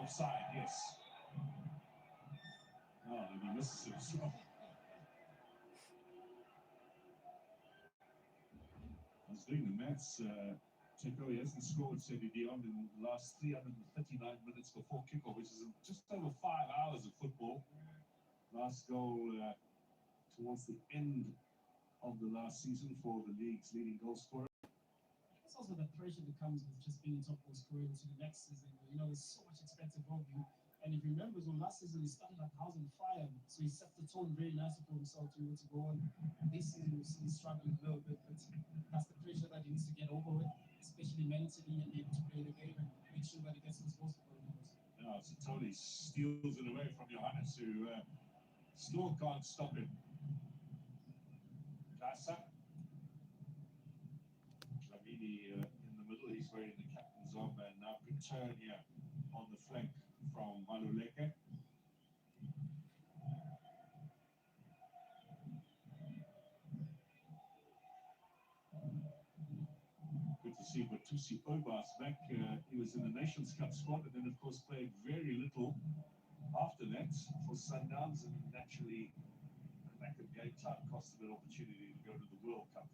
offside, yes. Oh, and he misses it as well. I was doing the maths. Teko, he hasn't scored, said Dion, in the last 339 minutes before kickoff, which is just over 5 hours of football. Last goal towards the end of the last season for the league's leading goal scorer. It's also the pressure that comes with just being top goal scorer into the next season. You know, there's so much expected of you. And if you remember, so last season he started like house on fire, so he set the tone very nicely for himself to be able to go on. This season you see he's struggling a little bit, but that's the pressure that he needs to get over with, especially mentally, and be able to play the game and make sure that he gets his goals for him. Yeah, so Tony steals it away from Johannes, who still can't stop it. Gasa. Dlamini in the middle, he's wearing the captain's armband now. Good turn here on the flank from Maluleke. Good to see Batusi Obas back. He was in the Nations Cup squad and then, of course, played very little after that for Sundowns, and naturally, the lack of game time cost him an opportunity to go to the World Cup.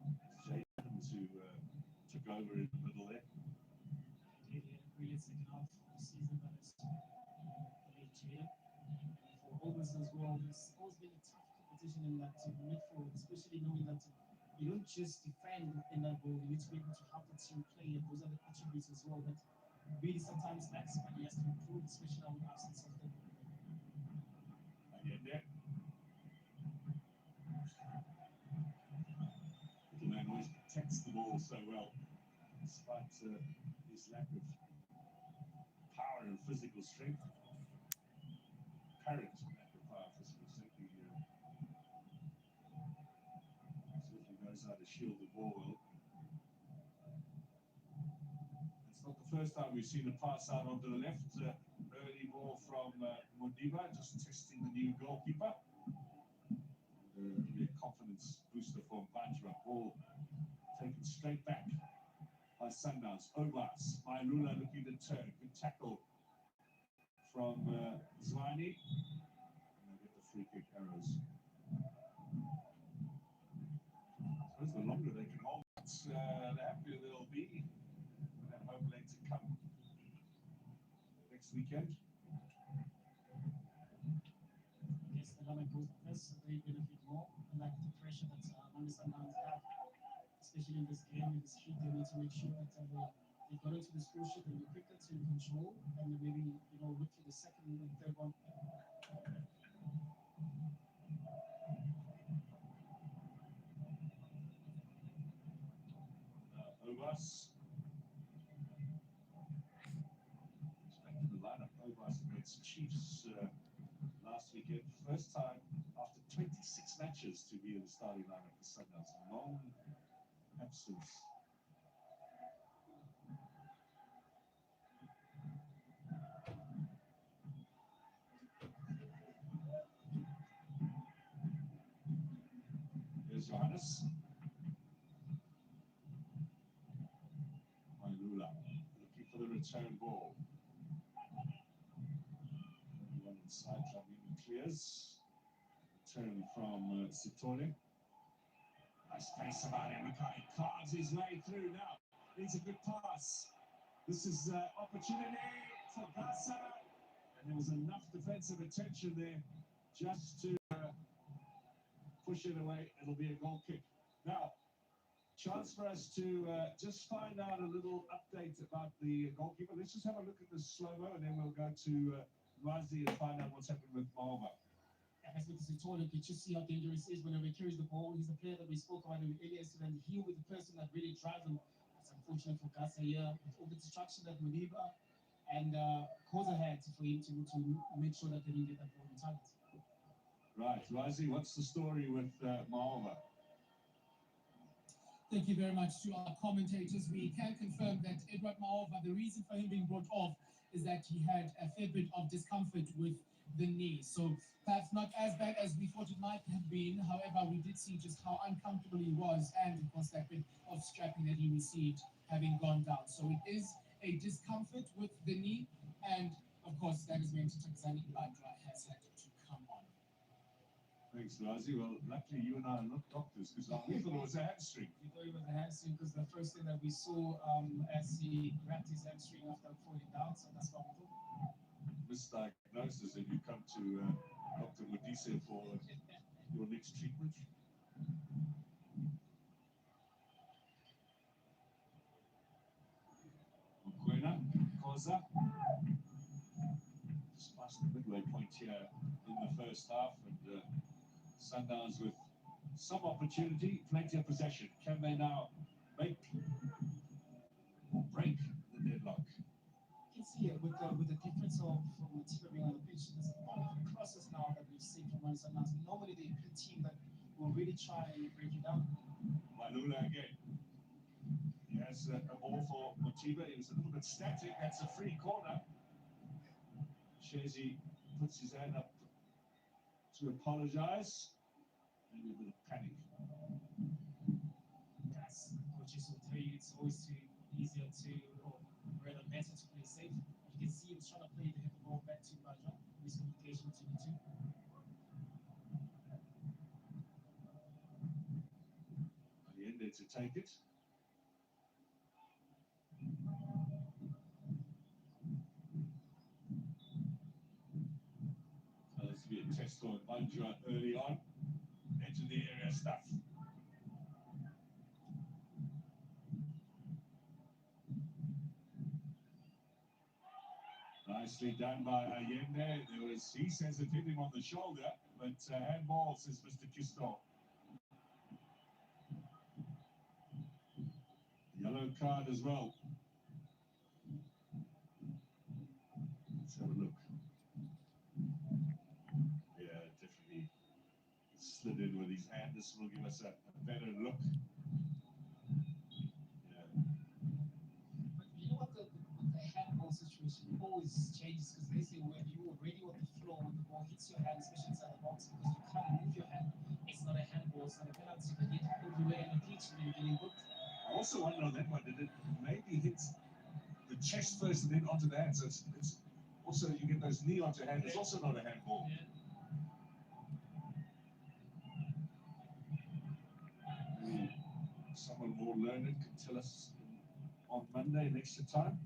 It's Jay Adams who took over in the middle there. He did a brilliant second half of the season, that is late year. And for Obas as well, there's always been a tough competition in that midfield, especially knowing that you don't just defend in that role, you need to be able to help the team play, and those are the attributes as well that really sometimes lacks, but he has to improve, especially now with the absence of them. Again there. Little man always protects the ball so well, despite his lack of power and physical strength. Apparent lack of power and physical strength. He certainly knows how to shield the ball well. It's not the first time we've seen a pass out onto the left. Early ball from Modiba, just testing the new goalkeeper. Really a confidence booster for Bajra. Ball taken straight back by Sundowns. Obas, Mailula looking to turn. Good tackle from Zwani. And they get the free kick arrows. I suppose the longer they can hold it, the happier they'll be with that home leg to come next weekend. Yes, the lemon goes press, they benefit more, and like the pressure that Mamelodi Sundowns have, especially in this game, in this heat, they need to make sure that they got into the score sheet and be quicker to control, and maybe, you know, look for the second and third one. Obas. Back in the lineup, Obas against Chiefs last weekend. First time after 26 matches to be in the starting lineup for Sundowns. Long absence. Here's Johannes. Mailula looking for the return ball. Everyone inside, Dlamini clears. Turn from Sitole. Nice pace about him. He carves his way through now. Needs a good pass. This is opportunity for Gasa. And there was enough defensive attention there just to push it away. It'll be a goal kick. Now, chance for us to just find out a little update about the goalkeeper. Let's just have a look at the slow-mo, and then we'll go to Razi and find out what's happening with Malva. As with Sitole, you just see how dangerous he is whenever he carries the ball. He's the player that we spoke about him earlier, so then he will be the person that really drives him. It's unfortunate for Gasa here, with all the distraction that Modiba and Koza had for him to make sure that they didn't get that ball in target. Right, Razi, what's the story with Malva? Thank you very much to our commentators. We can confirm that Edward Maova, the reason for him being brought off is that he had a fair bit of discomfort with the knee. So perhaps not as bad as we thought it might have been. However, we did see just how uncomfortable he was, and of course that bit of strapping that he received having gone down. So it is a discomfort with the knee, and of course that is meant to Takazani Badra has had to come on. Thanks, Razi. Well, luckily you and I are not doctors, because we thought it was a hamstring. We thought it was a hamstring because the first thing that we saw as he grabbed his hamstring after falling down, so that's what we thought. Misdiagnosis, and you come to Dr. Modise for your next treatment. Mokoena, Koza. Just past the midway point here in the first half, and Sundowns with some opportunity, plenty of possession. Can they now make or break the deadlock? You can see it with the difference of Matiba being on the pitch. There's a lot of crosses now that we've seen from Mamelodi Sundowns. Normally they're a team that will really try and break it down. Malula again. He has a ball for Matiba. He was a little bit static. That's a free corner. Shezi puts his hand up to apologise. Maybe a bit of panic. That's coaches will tell you it's always easier to, or rather better to play safe. You can see him trying to play the ball back to Badra. Miscommunication between the two. The end there to take it. This will be a test on Bandra early on. Edge of the area stuff. Nicely done by Allende. He says it hit him on the shoulder, but handball, says Mr. Kisto. Yellow card as well. Let's have a look. Yeah, definitely slid in with his hand. This will give us a better look. Yeah. But you know what the handball situation always changes, because they say when you're already on the floor, when the ball hits your hand, especially inside the box, because you can't move your hand, it's not a handball, it's not a penalty, but yet everywhere in the pitch when you're getting booked. I also wonder on that one, did it maybe hit the chest first and then onto the hand? So it's also, you get those knee onto hand, it's also not a handball. Yeah. Maybe someone more learned can tell us on Monday next time.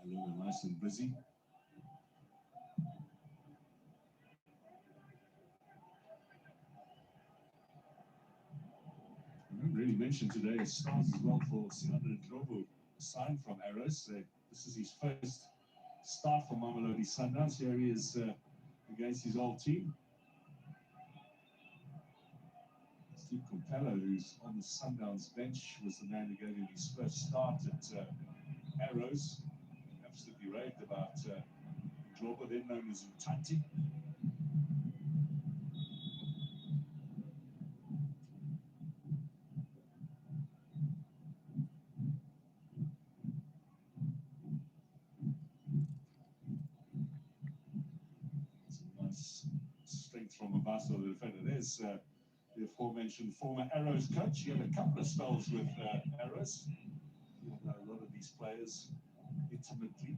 Maluma nice and busy. I didn't really mention today stars as well for Sinanda Ndlovu, signed from Arrows. This is his first start for Mamelodi Sundowns. Here he is against his old team. Steve Compello, who's on the Sundowns bench, was the man who gave him his first start at Arrows. Absolutely raved about Ndlovu, then known as Mtati. Strength from Abaso, the defender. There's the aforementioned former Arrows coach. He had a couple of spells with Arrows. You know a lot of these players intimately.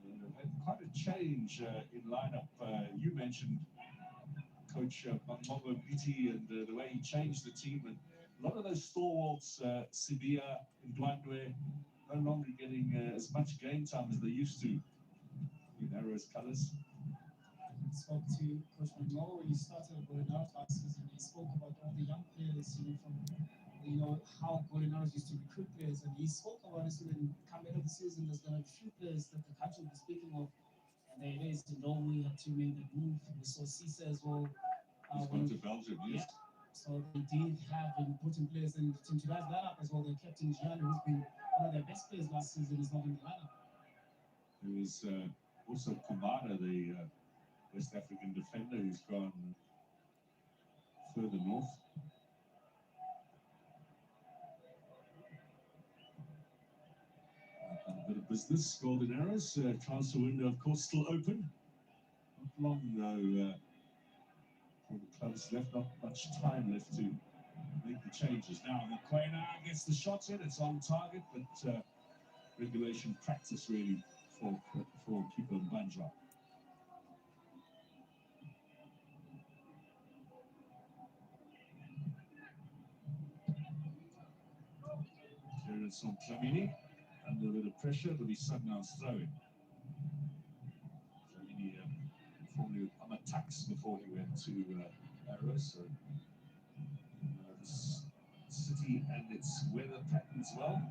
They've had quite a change in lineup. You mentioned Coach Mambo Mbiti and the way he changed the team. And a lot of those stalwarts, Sibia and Ndwandwe, no longer getting as much game time as they used to. In Arrows colours. I spoke to Coach Monroe when he started Golden Arrows last season. He spoke about all the young players, from how Golden Arrows used to recruit players, and he spoke about it. So then, come end of the season, there's going to be a few players that the country will be speaking of, and there it is. We had two men that moved. We saw Cisse as well. He's gone to Belgium, yes. Yeah. So they did have important players in today's lineup as well. Their captain Gianni, who's been one of their best players last season, is not in the lineup. There was also Kumada, the West African defender, who's gone further north. A bit of business, Golden Arrows. Transfer window, of course, still open. Not long, though, For the clubs left, not much time left to make the changes. Now the Quena gets the shot in, it's on target, but regulation practice really for keeper Banjwa. Clearance on Flamini. Under a bit of pressure, it'll be Sundowns throwing. Flamini formerly with Amatax before he went to Arrows. So this city and its weather patterns well.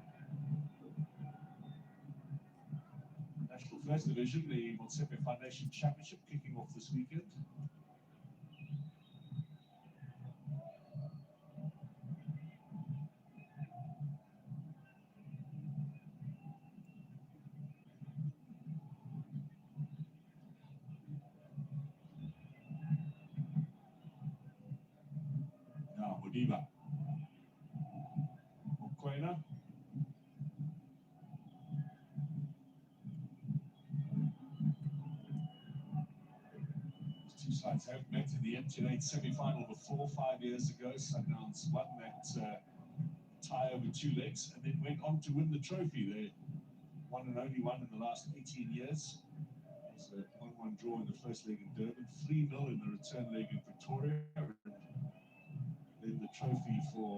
National First Division, the Motsepe Foundation Championship kicking off this weekend. Now, Modiba. Mokoena. Two sides have met in the mtn8 semi-final before 5 years ago. Sundowns won that tie over 2 legs and then went on to win the trophy. They won and only one in the last 18 years. It was a 1-1 draw in the first leg in Durban, 3-0 in the return leg in Pretoria. Then the trophy for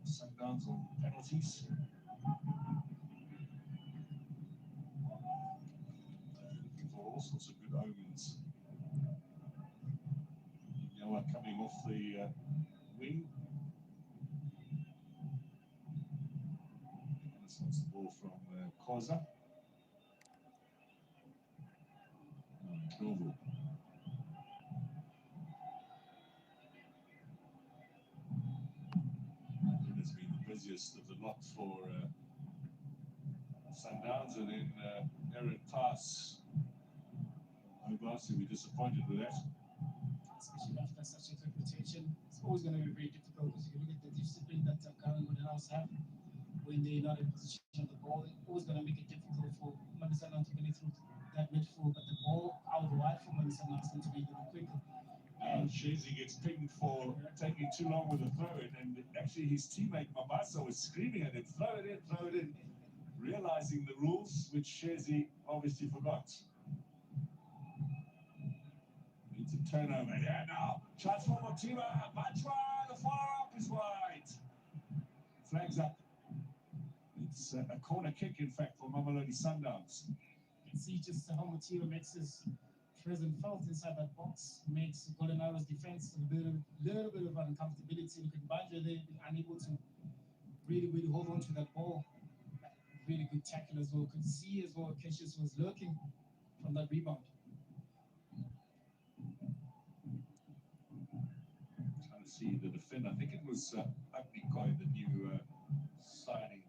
Sundowns on penalties. For all sorts of good omens. Yawa coming off the wing. This one's the ball from Khoza. Global. It has been the busiest of the lot for Sundowns, and then Aaron Pass. Obviously, we're disappointed with that. Especially after such a reputation, it's always going to be very difficult because you look at the discipline that Karen Goldenhouse have when they're not in position of the ball. It's always going to make it difficult for Sundowns to get through that midfield, but the ball out wide for Sundowns needs to be a little quicker. Shazy gets pinged for taking too long with the throw in, and actually his teammate Mabasa was screaming at him, throw it in, realizing the rules, which Shazy obviously forgot. It's a turnover here now. Chance for Motiba, Banjwa, the far up is wide. Flags up. It's a corner kick, in fact, for Mamelodi Sundowns. You can see just how Motiba makes his presence felt inside that box, makes Golden Arrow's defense a little bit of uncomfortability. Look at Banjwa there, unable to really hold on to that ball. Really good tackle as well. Could see as well Cassius was lurking from that rebound. Trying to see the defender. I think it was Aknikoi, the new signing,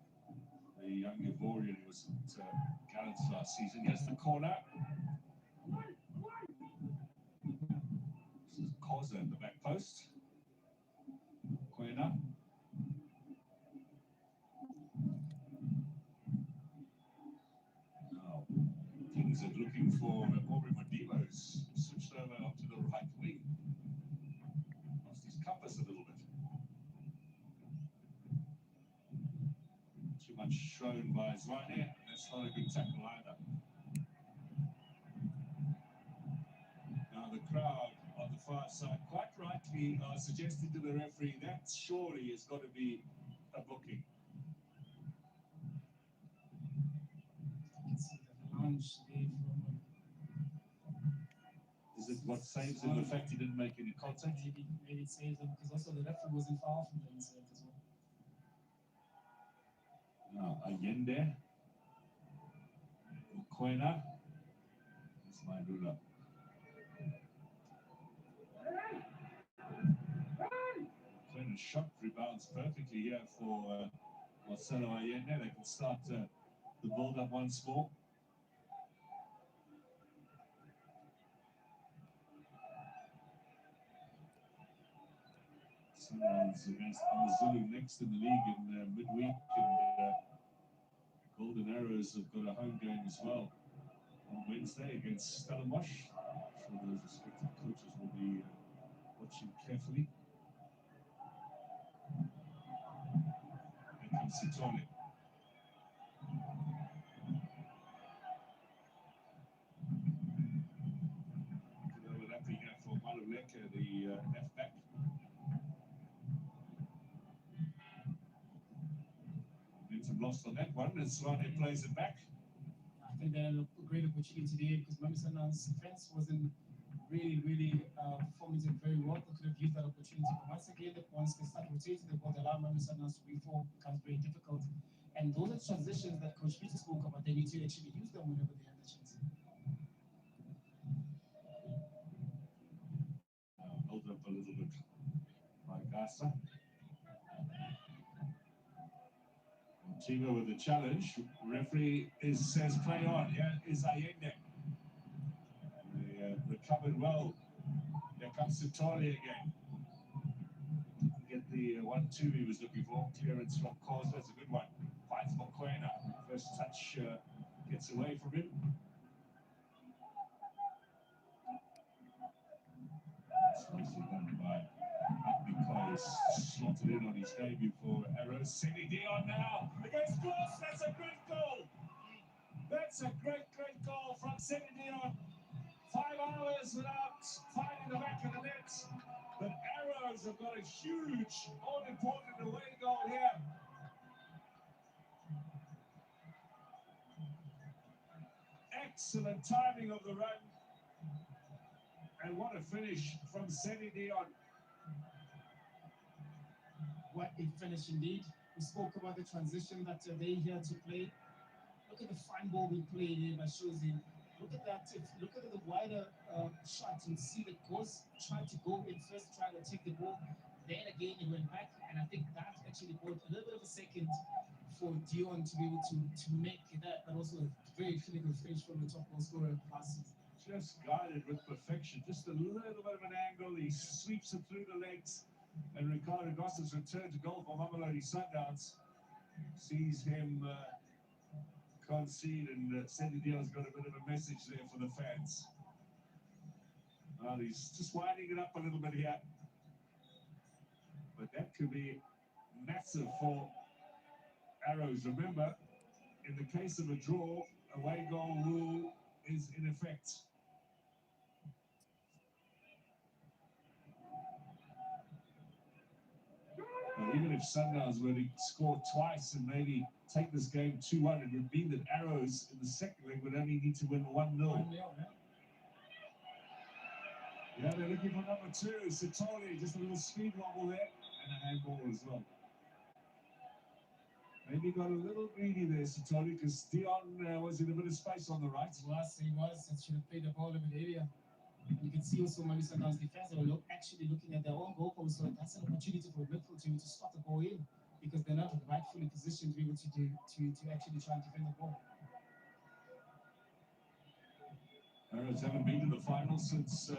the young Ivorian who was at Gallants last season. Here's the corner. This is Khoza at the back post. Quena. Now, things are looking for Aubrey Modiba, who's switched over onto the right wing. Lost his compass a little bit. Too much shown by Zwane. That's not a good tackle either. Now the crowd on the far side quite rightly suggested to the referee that surely has got to be a booking. You can see the lunge there from Is it what saves him, the fact he didn't make any contact? maybe it saves him because also the referee wasn't far from the inside as well. Now Allende. Quena. That's my ruler. Quena shot rebounds perfectly here for Marcelo Allende. They can start the build up once more. Sundowns against Amazulu next in the league in midweek, and Golden Arrows have got a home game as well on Wednesday against Stellenbosch. I'm sure those respective coaches will be carefully. Here comes Sitole. Overlapping here for Maluleke, the left back. Momentum lost on that one, and Swane plays it back. I think they had a great opportunity there because Mamelodi Sundowns' defense wasn't really performing very well. They could have used that opportunity. But once again, once they start rotating the ball, they allow Mamelodi Sundowns to reform, becomes very difficult. And those are transitions that Coach Peter spoke about. They need to actually use them whenever they have the chance. Hold up a little bit by Gasa. Tigo with the challenge. Referee says play on. Here is Allende. They recovered well. Here comes Sitole again. Get the 1-2 he was looking for. Clearance from Koza. That's a good one. Fights for Mokoena. First touch gets away from him. It's nicely done by Because slotted in on his debut for Arrows. Cindy Dion now against Gloss. That's a great goal. That's a great goal from Cindy Dion. 5 hours without finding the back of the net. But Arrows have got a huge, all-important away goal here. Excellent timing of the run. And what a finish from Cindy Dion. What a finish indeed. We spoke about the transition that they here to play. Look at the fine ball we played here by Shozi. Look at that. Look at the wider shot and see the course. Tried to go in first, tried to take the ball. Then again, he went back. And I think that actually brought a little bit of a second for Dion to be able to make that. But also a very clinical finish from the top goal scorer last season. Just guided with perfection. Just a little bit of an angle. He sweeps it through the legs. And Ricardo Gossa's return to goal for Mamelodi Sundowns sees him concede, and Cindy Dion's got a bit of a message there for the fans. Well, he's just winding it up a little bit here. But that could be massive for Arrows. Remember, in the case of a draw, away goal rule is in effect. But even if Sundowns were to score twice and maybe take this game 2-1, it would mean that Arrows in the second leg would only need to win 1-0. Yeah, they're looking for number 2, Sitole, just a little speed wobble there, and a handball as well. Maybe got a little greedy there, Sitole, because Dion was in a bit of space on the right. He was, and should have played the ball in the area. You can see also Mamelodi Sundowns defense, they were actually looking at their own goal post, so that's an opportunity for the midfield team to slot the ball in because they're not rightfully positioned to be able to actually try and defend the ball. Arrows haven't been to the final since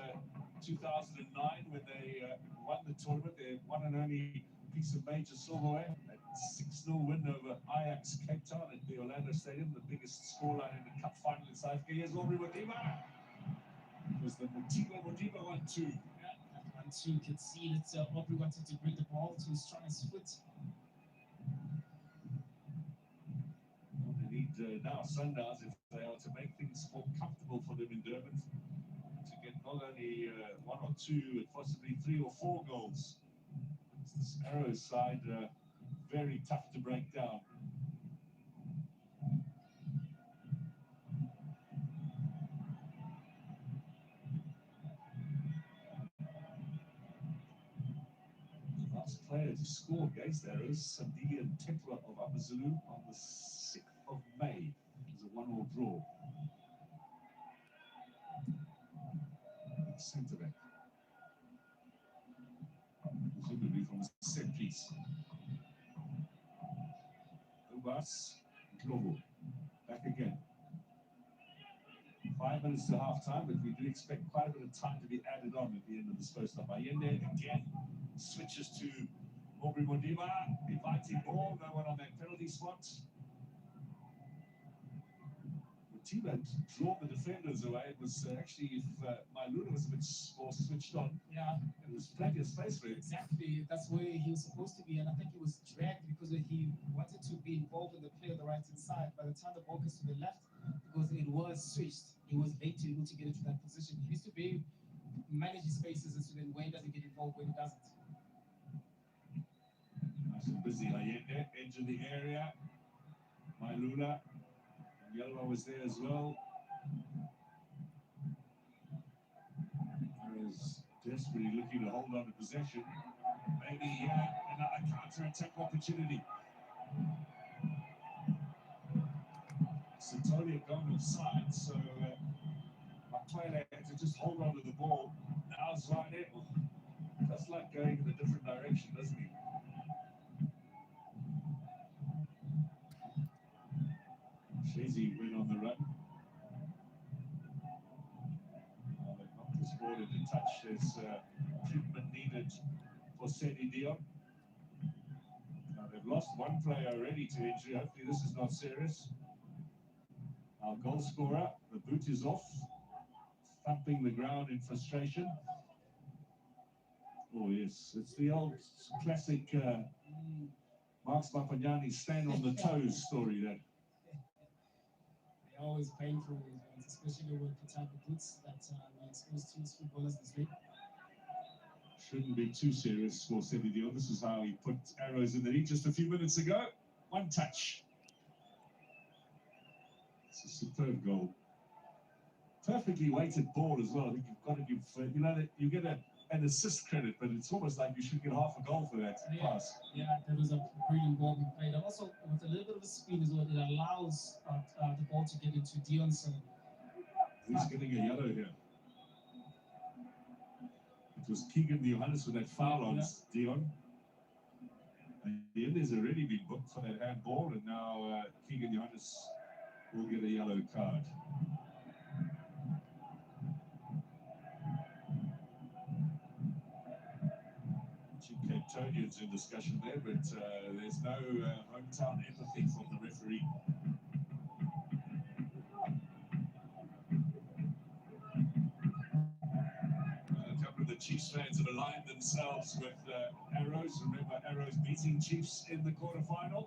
2009 when they won the tournament. Their one and only piece of major silverware. A 6-0 win over Ajax Cape Town at the Orlando Stadium, the biggest scoreline in the cup final in South Africa. Here's Aubrey Modiba. It was the Modiba 1-2. Yeah, that 1-2, you could see that Aubrey wanted to bring the ball to his strongest foot. Well, they need now Sundowns, if they are to make things more comfortable for them in Durban, to get not only 1 or 2, but possibly 3 or 4 goals. It's this Arrows side very tough to break down. Last player to score against Arrows, Sandile and Tetwa of Amazulu on the 6th of May. It was a 1-1 draw. Centre back. Presumably from a set piece. Ubas, Globo, back again. 5 minutes to half time, but we do expect quite a bit of time to be added on at the end of this first half. Allende again switches to Aubrey Modiba, inviting ball, no one on that penalty spot. team had drawn the defenders away. It was actually, if Mamelodi was a bit more switched on, Yeah, there was plenty of space for him. exactly. That's where he was supposed to be, and I think he was dragged because he wanted to be involved in the play on the right hand side. By the time the ball gets to the left, because it was switched, he was late to be able to get into that position. He needs to be manage his spaces, and so then Wayne doesn't get involved when he doesn't. Nice and busy. Allende, edge of the area. Mailula. Yellow was there as well. Is desperately looking to hold on to possession. Maybe another counter-attack opportunity. Santoni had gone offside, so Makwele had to just hold on to the ball. Now Zwade does like going in a different direction, doesn't he? Shazy went on the run. They knocked this ball into touch. There's treatment needed for Sedi Dion. Now they've lost one player already to injury. Hopefully this is not serious. Our goal scorer, the boot is off, thumping the ground in frustration. Oh yes, it's the old classic Marks Mapanyani stand on the toes story there. They're always painful, especially with the type of boots that we're exposed to as footballers this week. Shouldn't be too serious for Sedi Dion. This is how he put arrows in the knee just a few minutes ago. One touch. It's a superb goal. Perfectly weighted ball as well. I think you've got to give, that you get an assist credit, but it's almost like you should get half a goal for that pass. Yeah, that was a brilliant ball we played. And also, with a little bit of a spin as well, it allows the ball to get into Dion's. He's getting a yellow here. It was Keegan Johannes with that foul on Dion. And Dion already been booked for that handball, and now Keegan Johannes will get a yellow card. Cape Tonians in discussion there, but there's no hometown empathy from the referee. A couple of the Chiefs fans have aligned themselves with Arrows. Remember Arrows beating Chiefs in the quarterfinal?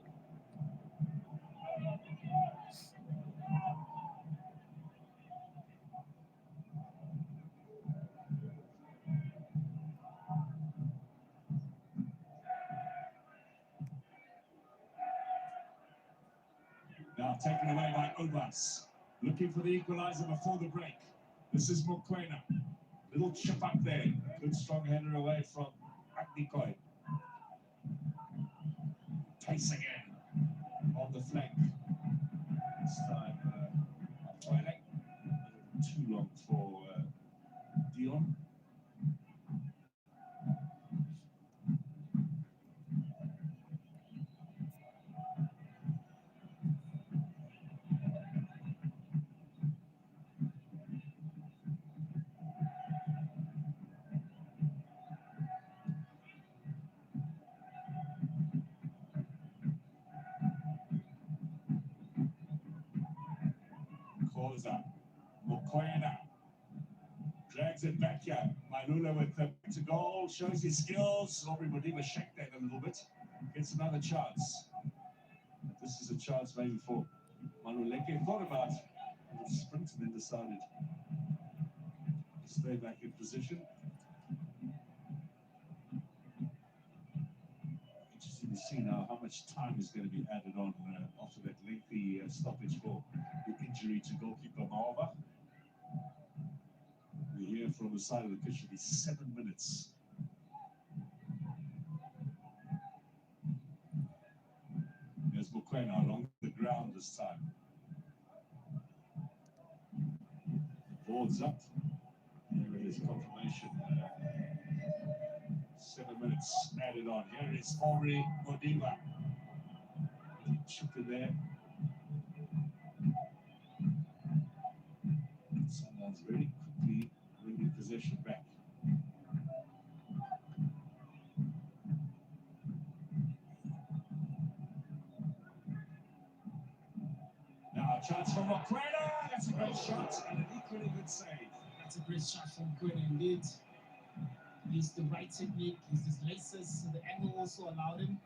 Now taken away by Obas. Looking for the equalizer before the break. This is Mokwena. Little chip up there. Good strong header away from Aknikoi. Pace again on the flank. This time, Twilight. Too long for Dion. Mokwena drags it back here. Mailula with the to goal, shows his skills. Aubrey Modiba shaked that a little bit. Gets another chance. This is a chance maybe for Maluleke. Thought about a sprint and then decided to stay back in position. Interesting to see now how much time is going to be added on after that lengthy stoppage for the injury to goalkeeper Maova. We hear from the side of the pitch, it'll be 7 minutes. There's Mokwena along the ground this time. The board's up. There it is, confirmation. 7 minutes added on. Here is Aubrey Modiba. Chipped it there. Sundowns very quickly bringing possession back. Now a chance for Mokwena. That's a great shot and an equally good save. That's a great shot from Quinn indeed. Used the right technique, used his laces, so the angle also allowed him.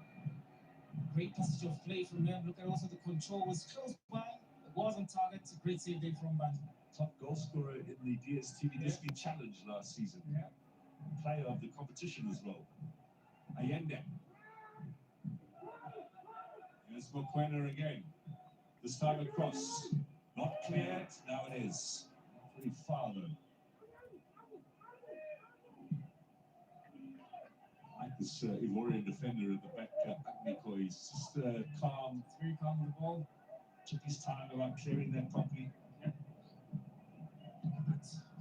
Great passage of play from him. Look at also the control was close by. It was on target. A great save there from Band. Top goal scorer in the DSTV Disney Challenge last season. Yeah. Player of the competition as well. Allende. Here's Mokwena again. This time across. Not cleared. Now it is. Not very far though. Like this Ivorian defender at the back, Agniko. He's just calm. It's very calm on the ball. Took his time about clearing that properly. Yeah.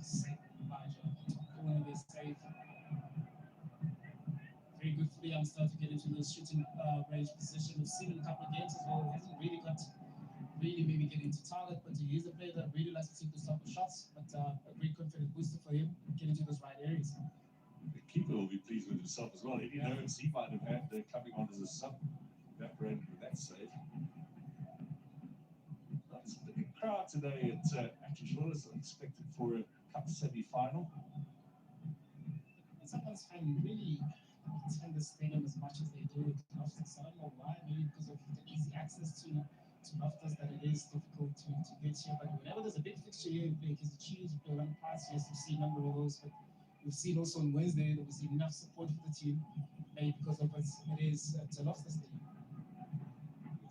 Save Elijah. Top corner there, save. Very good for the youngster to get into the shooting range position. We've seen him in a couple of games as well. He hasn't really got maybe get into target, but he is a player that really likes to take those type of shots. But a great confidence booster for him, get into those right areas. The keeper will be pleased with himself as well. Any nerves he might have had coming on as a sub evaporated with that save. The big crowd today at Acton is expected for a cup semi-final. Sometimes fans really attend the stadium as much as they do at Loftus. I don't know why, maybe because of the easy access to Loftus that it is difficult to get here. But whenever there's a big fixture here, because the Chiefs play run past, yes, we've seen a number of those. But we've seen also on Wednesday there was enough support for the team, maybe because of it is at Loftus Stadium.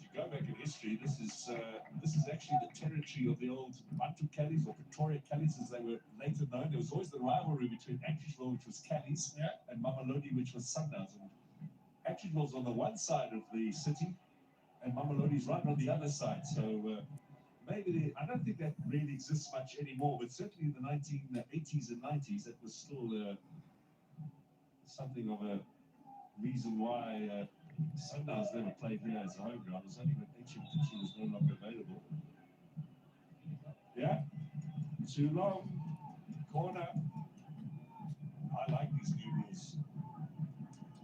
If you go back in history, this is actually the territory of the old Bantu Callies or Pretoria Callies as they were later known. There was always the rivalry between Actonville, which was Callies, and Mamelodi, which was Sundowns. And Actonville's on the one side of the city, and Mamelodi's right on the other side. So maybe I don't think that really exists much anymore, but certainly in the 1980s and 90s, that was still something of a reason why Sundowns never played here as a home ground. It was only when HMTT was no longer available. Yeah, too long. Corner. I like these new rules.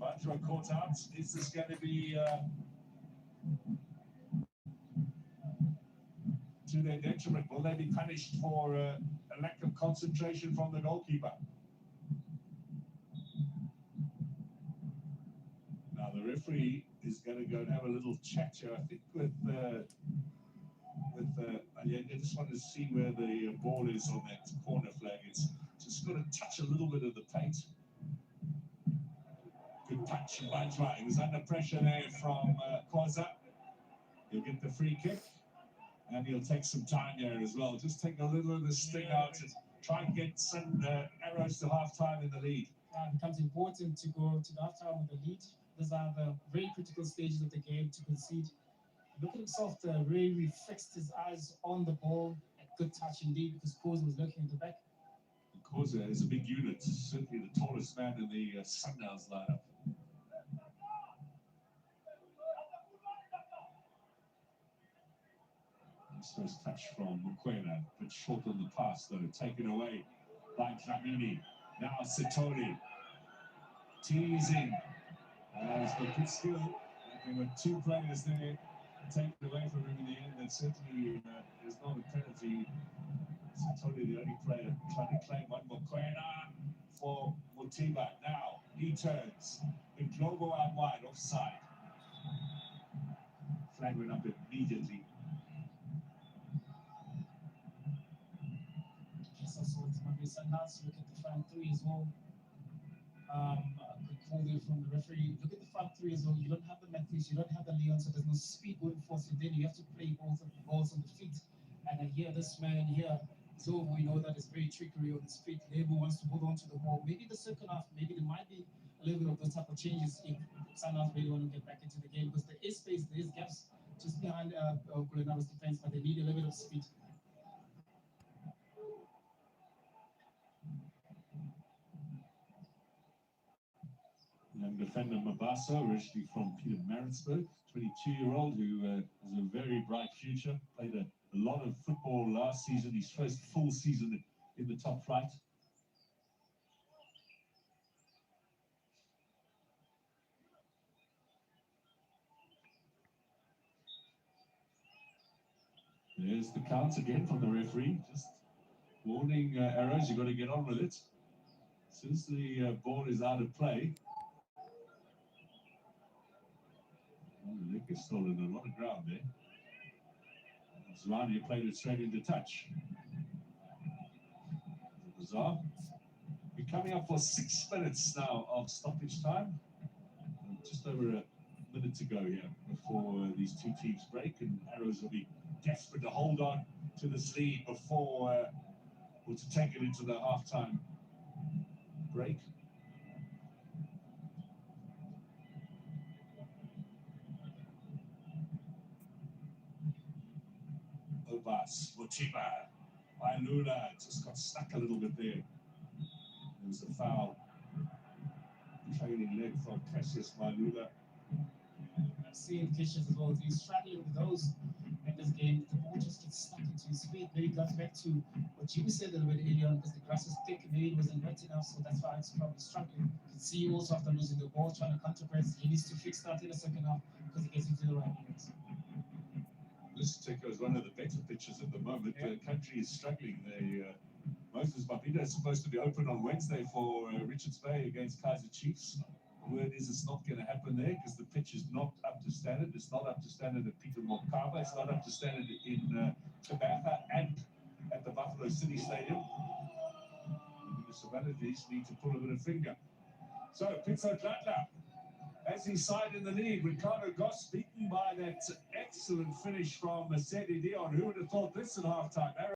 Bajwa caught out. Is this going to be to their detriment? Will they be punished for a lack of concentration from the goalkeeper? Now the referee is going to go and have a little chat here, I think, with I just want to see where the ball is on that corner flag. It's just got to touch a little bit of the paint. Good touch by Bajwa. He was under pressure there from Khoza. He'll get the free kick. And he'll take some time here as well. Just take a little of the sting out and try and get some arrows to half-time in the lead. It becomes important to go to the half-time with the lead. These are the very critical stages of the game to concede. Look at himself there, really fixed his eyes on the ball. A good touch indeed, because Khoza was looking at the back. Khoza is a big unit, certainly the tallest man in the Sundowns lineup. First touch from Mokwena, but short on the pass though, taken away by Dlamini. Now Sitoli teasing. He's got good skill. There were two players there taken away from him in the end, and certainly there's not a penalty. Sitoli, the only player trying to claim one. Mokwena for Mutiba. Now he turns. The global out wide, offside. Flag went up immediately. Also with Mamelodi Sundowns, look at the front three as well. A good call there from the referee. Look at the front three as well. You don't have the Matthews, you don't have the Leon, so there's no speed going forward. So then you have to play balls on the feet. And here, this man here, so we know that it's very trickery on his feet. Lebo wants to hold on to the ball. Maybe the second half, maybe there might be a little bit of those type of changes if Sundowns really want to get back into the game, because there is space, there is gaps just behind Gulinaro's defense, but they need a little bit of speed. Young defender Mabasa, originally from Pietermaritzburg, 22-year-old who has a very bright future. Played a lot of football last season, his first full season in the top flight. There's the count again from the referee. Just warning Arrows, you've got to get on with it. Since the ball is out of play. Oh, the leg is stolen a lot of ground there. Zwane played it straight into touch. Bizarre. We're coming up for 6 minutes now of stoppage time. Just over a minute to go here before these two teams break, and Arrows will be desperate to hold on to this lead before or to take it into the halftime break. Obas, Motiba, Wailula just got stuck a little bit there. There was a foul. Trailing leg from Cassius Wailula. I've seen Cassius as well. He's struggling with those in this game. The ball just gets stuck into his feet. Maybe it got back to what Jimmy said a little bit earlier on, because the grass is thick. Maybe it wasn't wet enough, so that's why it's probably struggling. You can see also after losing the ball, trying to counter press. He needs to fix that in the second half because he gets into the right areas. This is one of the better pitches at the moment. The country is struggling. Moses Babida is supposed to be open on Wednesday for Richards Bay against Kaizer Chiefs. The word is it's not going to happen there because the pitch is not up to standard. It's not up to standard at Peter Mokaba. It's not up to standard in Tabata and at the Buffalo City Stadium. The municipalities need to pull a bit of finger. So, Pitso Tlatla, as he side in the lead, Ricardo Goss beaten by that excellent finish from Sedi Dion. Who would have thought this at halftime?